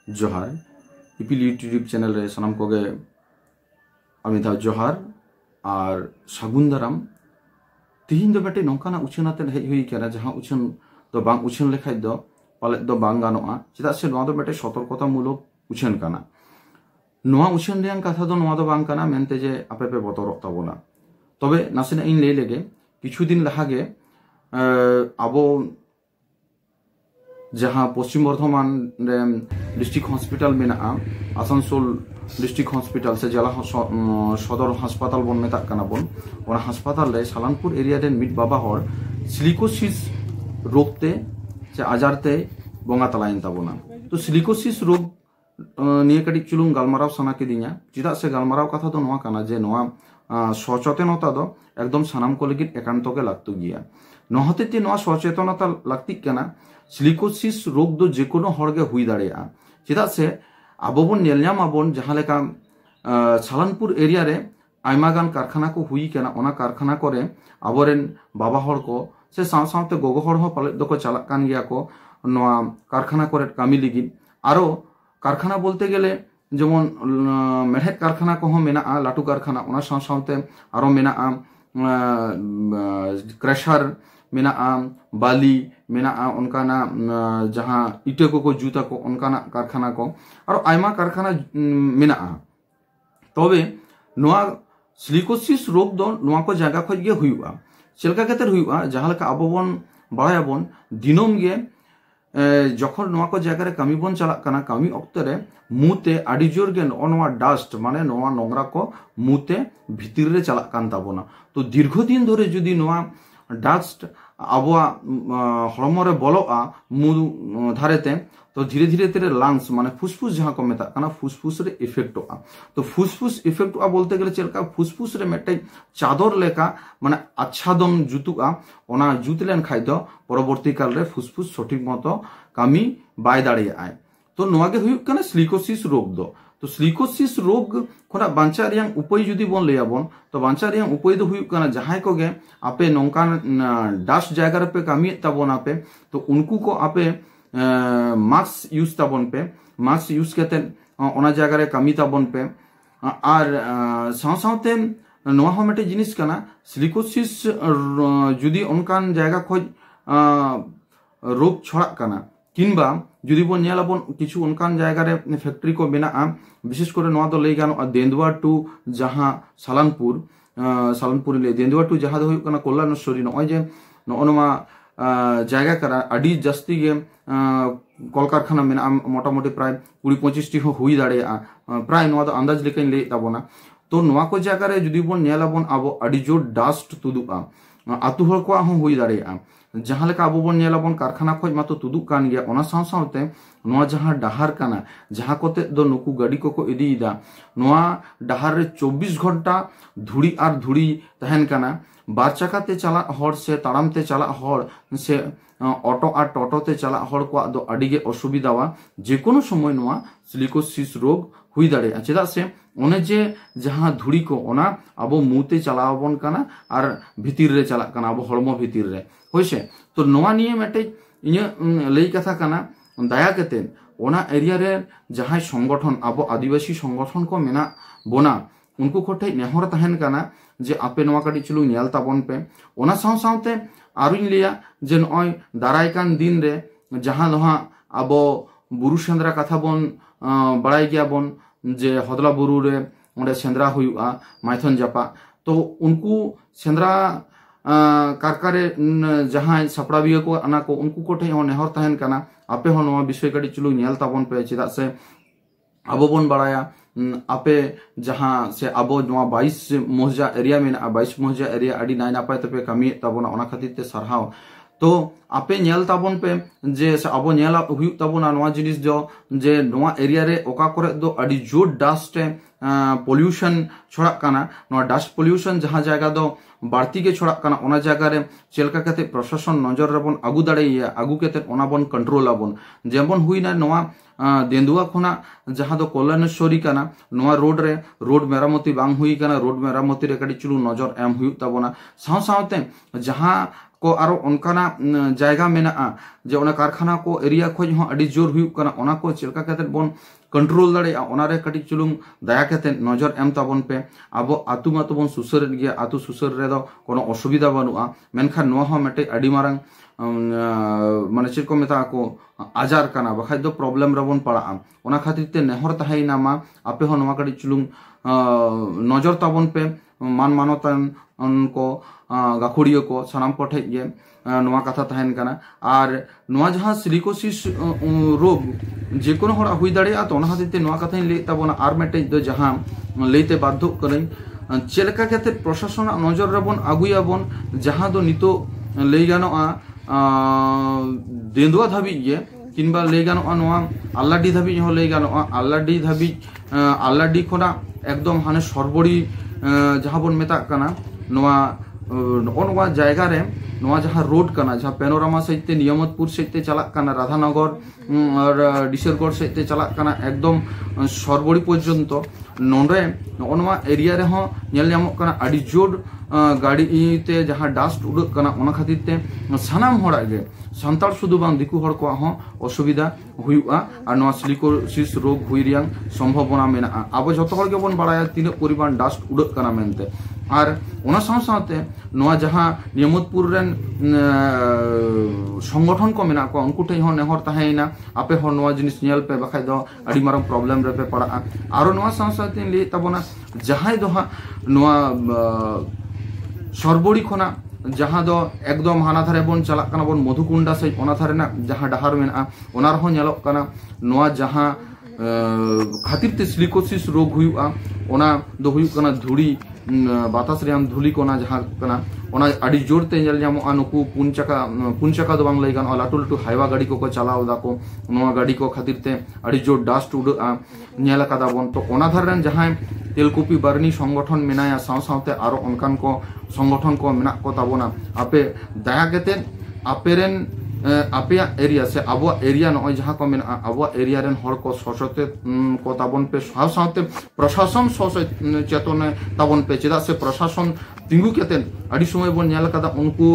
जोहार इपिल YouTube channel रे सनाम कोगे अमिताभ जोहार और सागुन दाराम तीन दो बेटे नौकाना उछनाते हेज हुई केना जहां उछन तो बांग उछन लेखाय दो पाले दो बांग गानोआ चेदा से नोआ दो बेटे सतर्कता मूलक उछन काना नोआ उछन रेयान कथा दो नोआ दो बांग काना मेनते जे आपे पे बतरक ताबोना तबे नासेना इन लई लेगे किछु दिन लागे आबो जहां पश्चिम बर्धमान डिस्ट्रिक्ट हॉस्पिटल में आसानसोल डिस्ट्रिक्ट हॉस्पिटल से जिला सदर हासपाताल बन मेता काना बन ओना हासपाताल रे सालानपुर एरिया रे मिड बाबा हर सिलिकोसिस रोगते से आजारते बंगा तलायन ताबोना तो सिलिकोसिस रोग निये कटी चुलुंग गालमाराव सना किदिया चिदा से गालमाराव कथा दो नोआ काना जे नोआ सचेतनता दो एकदम सानाम को लगित एकांत के लागतो गिया नहते ते नोआ सचेतनता लागती काना सिलिकोसिस रोग दो जेकोनो हरगे हुई दाड़ेया चिदा से आबो बन नेलनाम आबोन जहां लेका सालानपुर एरिया रे आयमागान कारखाना को हुई केना ओना कारखाना करे आबोरेन बाबा हर को से साव सावते गोगो हर हो पाले दको चालाक कान गिया को नोआ कारखाना करे कामी लिगिन आरो कारखाना बोलते गेले जेमन मेढ़ेद कारखाना को हो मेना लाटू कारखाना ओना साव सावते आरो मेना क्रेशर मेना बाली मेना उनकाना जहां इटे को जूता को उनकाना कारखाना को और आयमा कारखाना मेना तबे नोआ सिलिकोसिस रोग दो नोआ को जगह खज गे हुआ चलका केतर हुआ जहां लेका आबो बन बाड़ायाबन दिनम गे जखन नोआ को जगह रे कामी बन चला काना कामी ऑक्ते रे मुते आडी जोर गे नोआ डास्ट माने नोआ नोंगरा को मुते भितिर रे चला कान ताबोना तो दीर्घदिन धरे जदि नोआ डास्ट आबोआ हड़मरे बलोआ मु धारेते तो धीरे धीरे तेरे लंग्स माने फुसफुस जहां को मेता काना फुसफुस रे इफेक्ट होआ तो फुसफुस इफेक्ट होआ बोलते गेले चलका फुसफुस रे मेटे चादर लेका माने आच्छादन जुतुआ ओना जुतलेन खाइ दो परवर्ती काल रे फुसफुस सठिक मतो कामी बाय दाड़े आय तो नोआगे हुयुक काना सिलिकोसिस रोग दो तो सिलिकोसिस रोग खोना बांचा रियां उपाय जुदी बोन लेयाबन तो बांचा रियां उपाय दो हुयुक काना जहां को गे आपे नोंकान डास्ट जायगा पे कामी ताबन आपे तो उनको को आपे मास्क यूज ताबन पे मास्क यूज करते ओना जायगा रे कामी ताबन पे और साव सावते नोआ हो मेटे जिनिस काना सिलिकोसिस जुदी उनकान जायगा खोज रोग छड़ा काना किंबा जुदी बन नेलाबन किछु उनकान जायगा रे फैक्ट्री को मेना विशेष करे नोआ दो लई गानो देंदुआ टू जहां सालानपुर ले देंदुआ टू जहां दो हुयुक काना कल्याणेश्वरी नय जे नोआ जायगा करा आडी जास्ती गे कल कारखाना मेना मोटामुटी प्राय 20-25 टी हुई दाड़े प्राय नोआ दो अंदाज लेकिन ले ताबोना तो नोआ को जायगा रे जुदी बन नेलाबन आबो आडी जोर डास्ट तुदुआ आतु हर को हुई दाड़े जहां लेका आबो बन नेलाबन कारखाना खोज मातो तुदुक कान गया ओना साव सावते नोआ जहां डहार काना जहां कोते दो नुकु गाड़ी को इदीदा नोआ डहार रे 24 घंटा धुड़ी आर धुड़ी तहन काना बार चकाते चला हर से ताड़ामते चला हर से ऑटो और टोटो ते चला हर को दो अडिगे असुविधावा जेकोनो समय नोआ सिलिकोसिस रोग हुई दाड़े चेदा से ओने जे जहां धुड़ी को ओना आबो मुते चलाबन काना और भितिर रे चला काना आबो हड़मो भितिर रे होइसे तो नोआ निये मेटे इnya लई कथा काना दया कते ओना एरिया रे जहां संगठन आबो आदिवासी संगठन को मेना बोना उनको कोठे नेहर तहन काना जे आपे नोआ काटी चुलु नेल ताबन पे ओना साव सावते आरुइन लिया जे नय दाराय कान दिन रे जहां लोहा आबो बुरु सेंद्रा कथा बन बड़ाई गया बन जे हदला बुरु रे ओंडे सेंद्रा हुआ माइथन जापा तो उनको सेंद्रा कारकारे जहां सपड़ाबिया को अना को उनको कोठे हो नेहर तहन काना आपे हो नोआ विषय काटी चुलु नेल ताबन पे चिदा से आबो बन बड़ाया आपे जहां से आबो नोआ 22 मोहजा एरिया में 22 मोहजा एरिया अडी नाय नापाय तपे कामी ताबोना ओना खातिर ते सरहाव तो आपे नेल ताबन पे जे आबो नेला हुयुक ताबोना नोआ जिनिस जो जे नोआ एरिया रे ओका करे दो अडी जोर डस्ट पोल्यूशन छोड़ा काना नोआ डस्ट पोल्यूशन जहां जायगा दो बाड़ती के छोड़ा काना ओना जायगा रे चेलका कते प्रशासन नजर रबन आगु दाड़ेया आगु कते ओना बन कंट्रोल आबन जेमन हुइना नोआ देंदुआ खुना जहां दो कल्याणेश्वरी काना नोआ रोड मेरामती बांग हुई काना रोड मेरामती रे काटी चुलु नजर एम हुयुक ताबोना साव सावते जहां को आरो उनकाना जायगा मेना जे उना कारखाना को एरिया खोज हो अड़ी जोर हुई कना उना को चलका कते बोन कंट्रोल दाड़े ओनारे कटी चुलुंग दया कते नजर एम ताबन पे अब आतु मा तबन सुसर गया आतु सुसर रे दो कोनो असुविधा बनुआ मेनखान नो हो मेटे अड़ी मारंग माने चेक को मेता को आजार कना बखाय दो प्रॉब्लम रबन पड़ा ओना खातिर ते नेहर तहाइना मा आपे हो नवा कटी चुलुंग नजर ताबन पे मान मानोतन उनको गाखुड़ियों को सानाम पठे ये नवा कथा तहन कना और नवा जहां सिलिकोसिस रोग जेकोनो हड़ा हुई दाड़े तो ओना खातिर ते नवा कथा ले ताबोना आर मेटे दो जहां लेते बाध्य करें चेलका केते प्रशासन नजर रबन आगुयाबन जहां दो नितो ले गानोआ देंदुआ धाबी ये किंबा ले गानोआ नवा आल्लाडी धाबी हो ले गानोआ आल्लाडी धाबी आल्लाडी खोना एकदम हाने सरबड़ी जहां बन मेता कना नवा नवा जायगा रे नवा जहां रोड कना जहां पेनोरामा सहित नियमतपुर सहित चला कना राधानगर और डिसेरगढ़ सहित चला कना एकदम सरबड़ी पर्यंत नोंडे नवा एरिया रे हो नेल नामो कना अडी जोर गाड़ी ते जहां डस्ट उड़क कना ओना खातिर ते सानाम होड़ा गे सानतार सुदु बांग दिकु हड़ को हो असुविधा हुआ और नवा सिलिकोसिस रोग हुई रियां संभावना मेना अब जतो हड़ के बन बड़ाया तीन परिमाण डस्ट उड़क कना मेनते और ओना साथे नवा जहां नियमतपुर रेन संगठन को मेना को उनको ठे हो नेहर ताहेना आपे हो नवा जिनिस नेल पे बखाय दो अडी मारम प्रॉब्लम रे पे पड़ा आरो नवा साथे ले तबना जहां दो नवा सरबड़ी खोना जहां दो एकदम हाना धारे बन चला कना बन मधुकुंडा से ओना धारे ना जहां डहार मेना ओना रहो नेलो कना नवा जहां खातिर ते सिलिकोसिस रोग हुआ ओना दो हुई कना धुड़ी बातास रे धुली कोना जहां कना ओना अडी जोर ते नेल जामो अनुकु पुंचका दो बांग लैगान लाटू लाटू हाईवा गाड़ी को चलाव दाको नवा गाड़ी को खातिर ते अडी जोर डस्ट उड़ नेल कदा बन तो ओना धारन जहां तेलकुपी बरनी संगठन मेनाया साव सावते आरो उनकान को संगठन को मेना को ताबोना आपे दया केते आपेरेन आपेया एरिया से आबो एरिया न जहां को मेना आबो एरिया रेन हर को सशते को ताबन पे साव सावते प्रशासन चेतन ताबन पे चेदा से प्रशासन तिंगु केते अडी समय बन नेल कदा उनको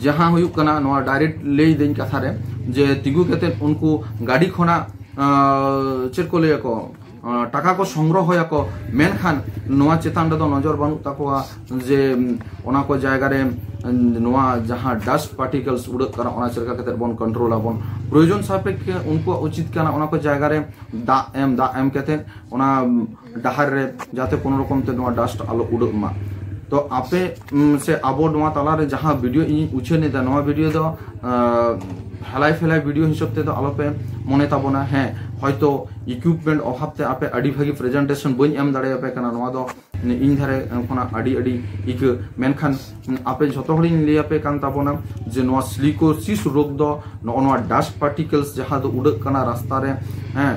जहां हुयु कना नवा डायरेक्ट ले देन कथा रे जे तिंगु केते उनको गाड़ी खोना चेक को ले को टाका को संग्रह होया को मेनखान नवा चेतान रे दो नजर बानु ताकोआ जे ओना को जायगा रे नवा जहां डस्ट पार्टिकल्स उड़क करा ओना चरका कते बन कंट्रोल आबन प्रयोजन सापेक्ष उनको उचित कना ओना को जायगा रे दा एम कते ओना डहार रे जाते कोनो रकम ते नवा डस्ट आलो उड़क मा तो आपे से आबो नवा ताला रे जहां वीडियो इ उछे ने दा नवा वीडियो दो हेलाई फेलाई वीडियो हिसाब ते तो आलोपे मने ताबोना है हयतो इक्विपमेंट अभावते आपे अडी भागी प्रेजेंटेशन बइन एम दाड़े आपे कना नवा दो इन धारे खना अडी अडी इक मेनखान आपे जतो हड़ी ले आपे कान ताबोना जे नवा सिलिकोसिस रोग दो नवा डस्ट पार्टिकल्स जहां दो उड़क कना रास्ता रे हैं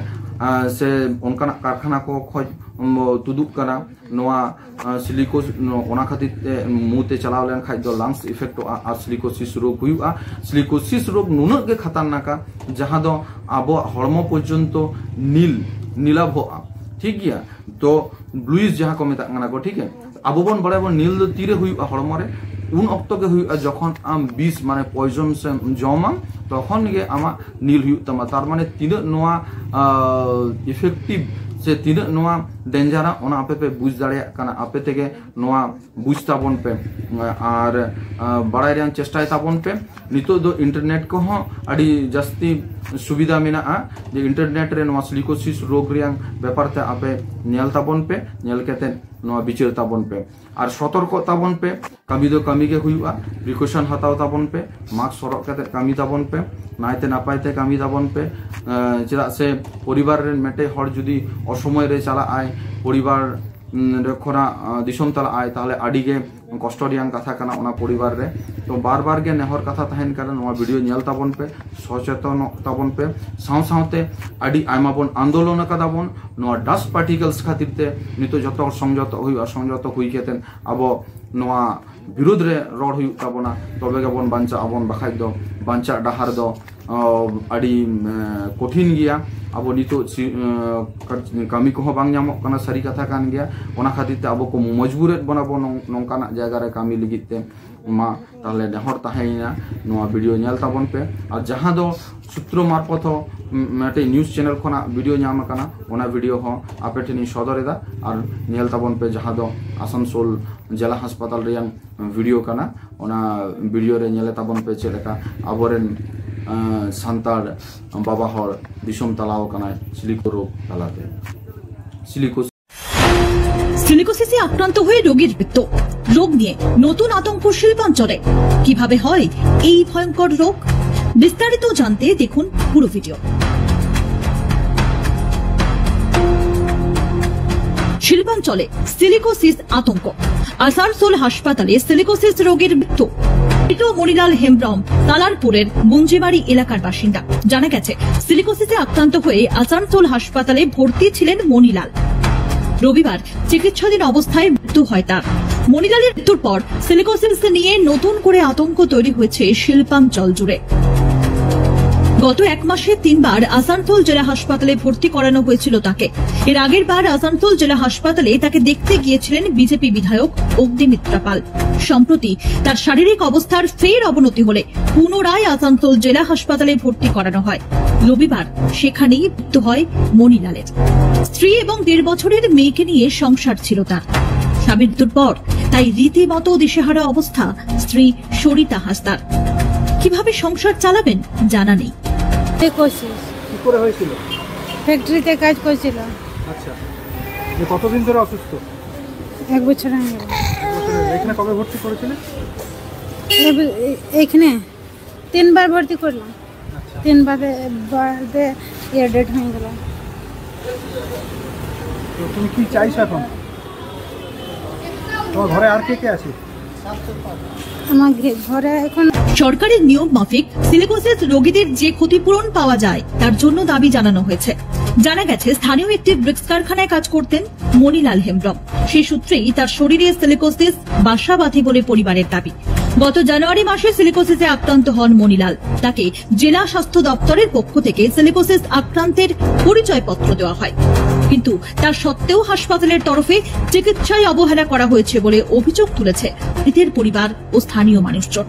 से उनकाना कारखाना को खोज तुदुक कना नवा सिलिकोस ओना खातिर मुते चलाव लेन खाइ दो लंग्स इफेक्ट आ सिलिकोसिस रोग हुआ सिलिकोसिस रोग नुनक के खतरनाका जहां दो आबो हड़मो पर्यंत नीलाभ ठीक गया तो ब्लूइस जहां को मेता को ठीक है आबो बन बड़े बन नील तीरे हुआ हड़मो रे उन अक्तो के हुआ जखन आम 20 माने पॉइजन से जमा तखन गे आमा नील हुआ तमा तार माने तीन नवा इफेक्टिव से तीन नवा डेंजरा ओना आपे पे बुझ दाड़े काना आपे तेगे नवा बुझता बन पे और बड़ाई रियान चेष्टा ताबन पे नितो दो इंटरनेट को हो अड़ी जस्ती सुविधा मेना जे इंटरनेट रे नवा सिलिकोसिस रोग रियान व्यापार ते आपे नेल ताबन पे नेल केते नवा बिचार ताबन पे और सतर्क ताबन पे कमी दो कमी के हुआ प्रिकॉशन हताव ताबन पे मास्क सरक केते कमी ताबन पे नाइते नापाइते कमी ताबन पे चेदा से परिवार रे मेटे हड़ जुदी असमय रे चला आय परिवार रखना दिसम तला आय ताहले आडी गे कष्ट रियान कथा कना ओना परिवार रे तो बार बार गे नेहर कथा तहन कारण नवा वीडियो नेल ताबन पे सचेतन ताबन पे साव सावते आडी आयमा बन आंदोलन कदाबन नवा डस्ट पार्टिकल्स खातिर ते नितो जतो संयत हुई केतेन आबो नवा विरोध रे रड़ हुई ताबना तबे गे बन बांचा आबन बाखाय दो बांचा डहार दो आडी कठिन गया अब नितो कमी को बांग नामो कना सारी कथा कान गया ओना खातिर ते अब को मजबूर बनाबो नोंकाना जायगा रे कमी लगित ते मा ताहले नेहर ताहेना नोआ वीडियो नेल ताबन पे और जहां दो सूत्र मार्फत मेटे न्यूज चैनल खना वीडियो नाम कना ओना वीडियो हो आपे ठेनी सदरेदा और नेल ताबन पे जहां दो आसनसोल जिला हासपाताल रियान वीडियो कना ओना वीडियो रे नेले ताबन पे चेलेका आबोरेन सान्तार बाबा हर दिसम तालाव कना सिलिको रोग तालाते সিলিকোসিসে আক্রান্ত হয়ে রোগীর মৃত্যু। রোগ নিয়ে নতুন আতঙ্ক শিল্পাঞ্চলে। কিভাবে হয় এই ভয়ঙ্কর রোগ? বিস্তারিত জানতে দেখুন পুরো ভিডিও। শিল্পাঞ্চলে সিলিকোসিস আতঙ্ক। আসানসোল হাসপাতালে সিলিকোসিস রোগীর মৃত্যু। মণিলাল হেমব্রম তালারপুরের মুঞ্জিবাড়ি এলাকার বাসিন্দা। জানা গেছে সিলিকোসিসে আক্রান্ত হয়ে আসানসোল হাসপাতালে ভর্তি ছিলেন মণিলাল। রবিবার চিকিৎসাধীন অবস্থায় মৃত্যু হয় তার। মণিলালের মৃত্যুর পর সিলিকোসিস নিয়ে নতুন করে আতঙ্ক তৈরি হয়েছে শিল্পাঞ্চল জুড়ে। গত এক মাসে 3 বার আসানসোল জেলা হাসপাতালে ভর্তি করানো হয়েছিল তাকে। এর আগের বার আসানসোল জেলা হাসপাতালে তাকে দেখতে গিয়েছিলেন বিজেপি বিধায়ক অগ্নিমিত্রা পাল। সম্প্রতি তার শারীরিক অবস্থার ফের অবনতি হলে পুনরায় আসানসোল জেলা হাসপাতালে ভর্তি করানো হয়। রবিবার সেখানেই মৃত্যু হয় মণিলালের। স্ত্রী এবং 1.5 বছরের মেয়েকে নিয়ে সংসার ছিল তার। স্বামীর মৃত্যুর পর তাই রীতিমতো দিশেহারা অবস্থা স্ত্রী সরিতা হাসদার। কিভাবে সংসার চালাবেন জানা নেই। কি করে হয়েছিল? ফ্যাক্টরিতে কাজ করছিল। আচ্ছা, কতদিন ধরে অসুস্থ? 1 বছর হয়ে গেল। এখানে কবে ভর্তি করেছিলেন? এখানে 3 বার ভর্তি করলাম। 3 বারে এর ডেট হয়ে গেল। তো তুমি কি চাইছো এখন? তোমার ঘরে আর কে কে আছে? আমার ঘরে এখন সরকারের নিয়ম মাফিক সিলিকোসিস রোগীদের যে ক্ষতিপূরণ পাওয়া যায় তার জন্য দাবি জানানো হয়েছে। জানা গেছে স্থানীয় একটি ব্রিক্স কারখানায় কাজ করতেন মণিলাল হেমব্রম। সেই সূত্রেই তার শরীরে সিলিকোসিস বাসা বাঁধে বলে পরিবারের দাবি। গত জানুয়ারি মাসে সিলিকোসিসে আক্রান্ত হন মণিলাল। তাকে জেলা স্বাস্থ্য দপ্তরের পক্ষ থেকে সিলিকোসিস আক্রান্তের পরিচয়পত্র দেওয়া হয়, কিন্তু তার সত্ত্বেও হাসপাতালের তরফে চিকিৎসায় অবহেলা করা হয়েছে বলে অভিযোগ তুলেছে মৃতের পরিবার ও স্থানীয় মানুষজন।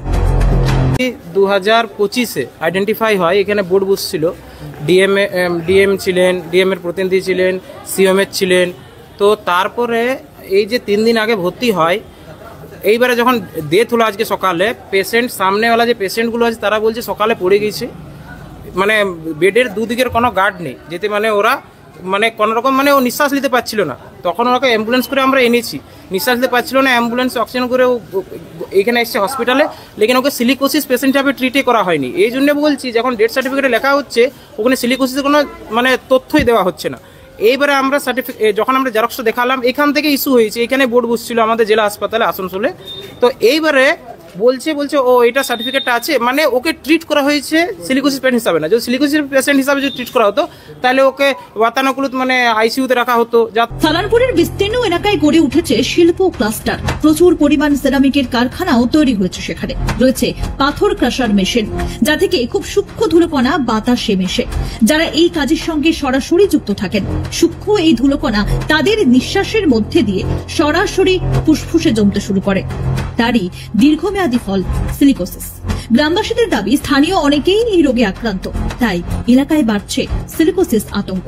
2025-এ আইডেন্টিফাই হয়, এখানে বোর্ড বসছিল, ডিএম ছিলেন, ডিএম এর প্রতিনিধি ছিলেন, সিএমএস ছিলেন। তো তারপরে এই যে 3 দিন আগে ভর্তি হয়, এইবারে যখন ডেথ হলো আজকে সকালে, পেশেন্ট সামনেওয়ালা যে পেশেন্টগুলো আছে তারা বলছে সকালে পড়ে গেছে, মানে বেডের দুদিকের কোনো গার্ড নেই, যেতে মানে ওরা মানে কোনো রকম মানে ও নিঃশ্বাস নিতে পারছিল না। তখন ওনাকে অ্যাম্বুলেন্স করে আমরা এনেছি, নিঃশ্বাস নিতে পারছিল না, অ্যাম্বুলেন্স অক্সিজেন করে এখানে এসছে হসপিটালে, লেকিন ওকে সিলিকোসিস পেশেন্ট হিসাবে ট্রিটই করা হয়নি। এই জন্য বলছি যখন ডেথ সার্টিফিকেটে লেখা হচ্ছে ওখানে সিলিকোসিসের কোনো মানে তথ্যই দেওয়া হচ্ছে না। এইবারে আমরা যখন আমরা জেরক্সটা দেখালাম, এখান থেকে ইস্যু হয়েছে, এখানে বোর্ড বসছিল আমাদের জেলা হাসপাতালে আসানসোলে। তো এইবারে বলছে ও এটা সার্টিফিকেটটা আছে, মানে ওকে ট্রিট করা হয়েছে সিলিকোসিস পেশেন্ট হিসাবে না। যদি সিলিকোসিস পেশেন্ট হিসাবে যদি ট্রিট করা হতো তাহলে ওকে বাতানুকূলিত মানে আইসিইউতে রাখা হতো। সালানপুরের বিস্তীর্ণ এলাকায় গড়ে উঠেছে শিল্প ক্লাস্টার। প্রচুর পরিমাণ সিরামিকের কারখানাও তৈরি হয়েছে। সেখানে রয়েছে পাথর ক্রাশার মেশিন, যা থেকে খুব সূক্ষ্ম ধুলোকণা বাতাসে মেশে। যারা এই কাজের সঙ্গে সরাসরি যুক্ত থাকেন, সূক্ষ্ম এই ধুলোকণা তাদের নিঃশ্বাসের মধ্যে দিয়ে সরাসরি ফুসফুসে জমতে শুরু করে। তারই দীর্ঘমেয়াদী ফল সিলিকোসিস। গ্রামবাসীদের দাবি স্থানীয় অনেকেই এই রোগে আক্রান্ত, তাই এলাকায় বাড়ছে সিলিকোসিস আতঙ্ক।